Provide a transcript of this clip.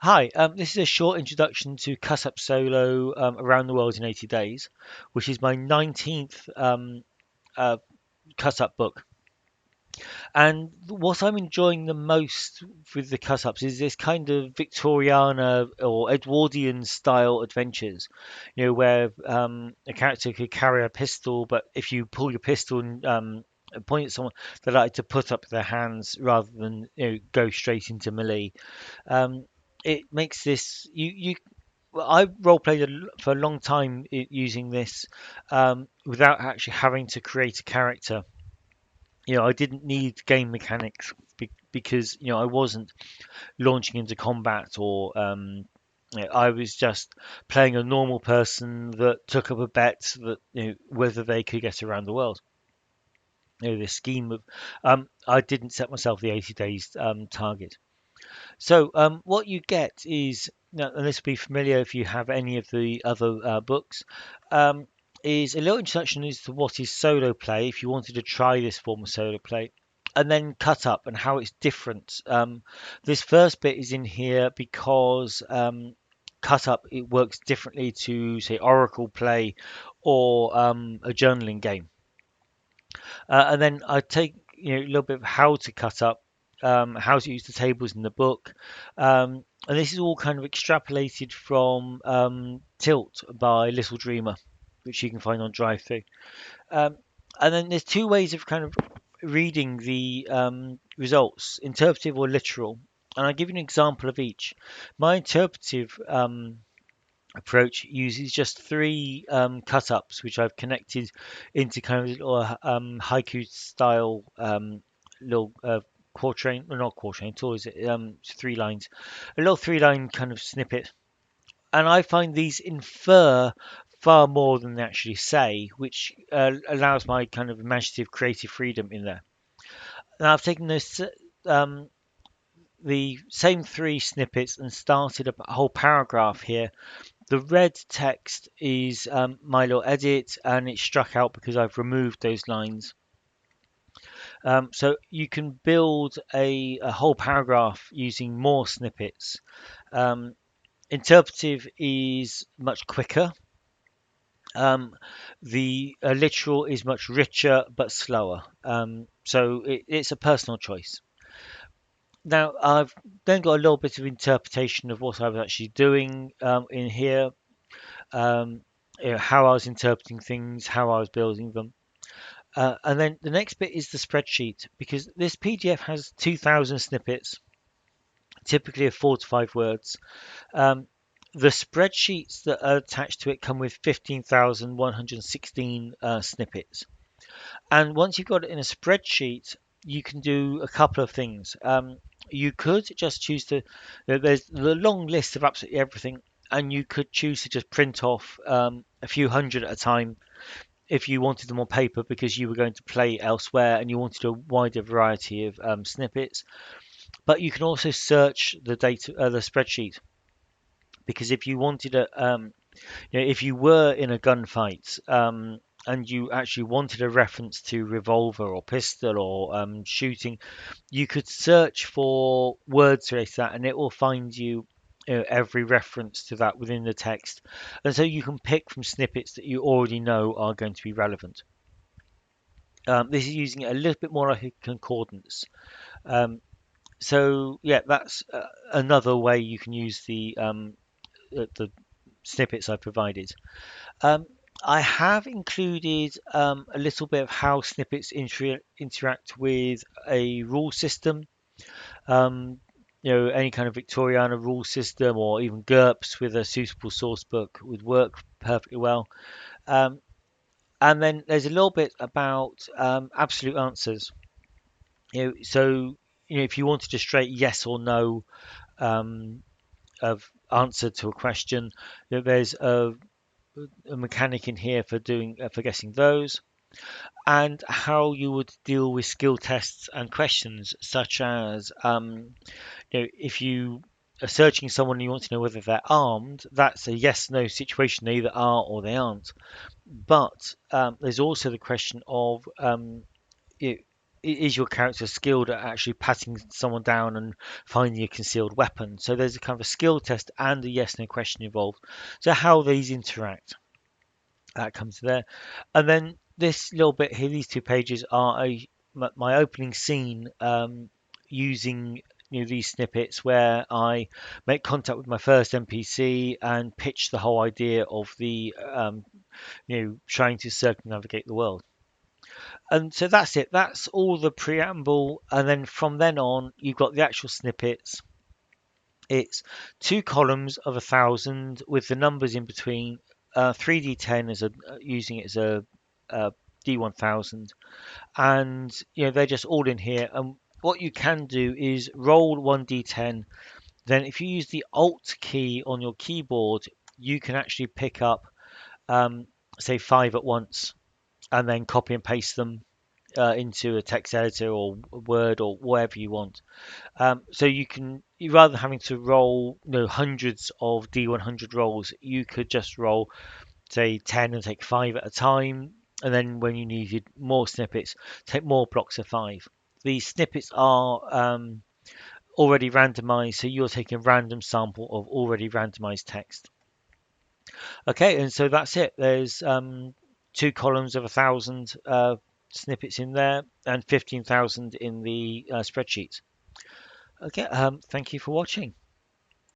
Hi, this is a short introduction to Cut Up Solo Around the World in 80 Days, which is my 19th uh, cut up book. And what I'm enjoying the most with the cut ups is this kind of Victoriana or Edwardian style adventures, where a character could carry a pistol, but if you pull your pistol and point at someone, they like to put up their hands rather than go straight into melee. Um, it makes this you well, I role played for a long time using this without actually having to create a character. I didn't need game mechanics because I wasn't launching into combat or I was just playing a normal person that took up a bet that whether they could get around the world. The scheme of I didn't set myself the 80 days target. So what you get is, and this will be familiar if you have any of the other books, um, is a little introduction as to what is solo play if you wanted to try this form of solo play, and then cut up and how it's different. This first bit is in here because cut up it works differently to say Oracle play or a journaling game. And then I take a little bit of how to cut up, how to use the tables in the book, and this is all kind of extrapolated from Tilt by Little Dreamer, which you can find on DriveThru. Um, and then there's two ways of kind of reading the results: interpretive or literal. And I'll give you an example of each. My interpretive approach uses just three cut ups, which I've connected into kind of little haiku style little quatrain, well, not quatrain at all, is it? It's three lines, a little three-line kind of snippet. And I find these infer far more than they actually say, which allows my kind of imaginative, creative freedom in there. Now I've taken this. The same three snippets and started a whole paragraph here. The red text is my little edit, and it's struck out because I've removed those lines. So you can build a whole paragraph using more snippets. Um, Interpretive is much quicker. Um, the literal is much richer but slower. So it's a personal choice. Now I've then got a little bit of interpretation of what I was actually doing in here. Um, how I was interpreting things, how I was building them. And then the next bit is the spreadsheet because this PDF has 2,000 snippets, typically of 4 to 5 words. Um, the spreadsheets that are attached to it come with 15,116 snippets. And once you've got it in a spreadsheet, you can do a couple of things. You could just choose to, there's the long list of absolutely everything, and you could choose to just print off a few hundred at a time if you wanted them on paper because you were going to play elsewhere and you wanted a wider variety of snippets. But you can also search the data, the spreadsheet, because if you wanted if you were in a gunfight and you actually wanted a reference to revolver or pistol or shooting, you could search for words related to that, and it will find you every reference to that within the text. And so you can pick from snippets that you already know are going to be relevant. This is using it a little bit more like a concordance. Um, so yeah, that's another way you can use the snippets I provided. Um, I have included a little bit of how snippets interact with a rule system. Um, any kind of Victoriana rule system or even GURPS with a suitable source book would work perfectly well. Um, and then there's a little bit about absolute answers. So if you wanted a straight yes or no um, of answer to a question, there's a mechanic in here for doing for guessing those, and how you would deal with skill tests and questions such as if you are searching someone and you want to know whether they're armed, that's a yes no situation. They either are or they aren't. But there's also the question of is your character skilled at actually patting someone down and finding a concealed weapon? So there's a kind of a skill test and a yes no question involved. So how these interact, that comes there. And then this little bit here, these 2 pages are my opening scene, using these snippets where I make contact with my first NPC and pitch the whole idea of the trying to circumnavigate the world. And so that's it. That's all the preamble, and then from then on, you've got the actual snippets. It's 2 columns of 1,000 with the numbers in between. 3d10 as a using it as a d1000, and they're just all in here. And what you can do is roll 1d10. Then, if you use the Alt key on your keyboard, you can actually pick up, say, 5 at once, and then copy and paste them into a text editor or Word or whatever you want. So you can, rather than having to roll hundreds of D100 rolls, you could just roll, say, 10 and take 5 at a time. And then when you needed more snippets, take more blocks of 5. These snippets are already randomized, so you're taking a random sample of already randomized text. Okay, and so that's it. There's 2 columns of 1,000 snippets in there and 15,000 in the spreadsheet. Okay, thank you for watching.